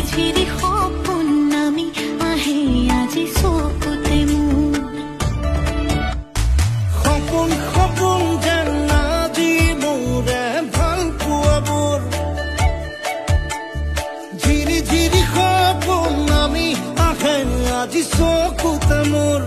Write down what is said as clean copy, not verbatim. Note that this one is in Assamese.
ঝিৰি সপোন নামি আহে আজি চকুতে মোৰ সপোন সপোন যেন আজি মোৰে ভাল পোৱাবোৰ ঝিৰি ঝিৰি সপোন নামি আহে আজি চকুতে মোৰ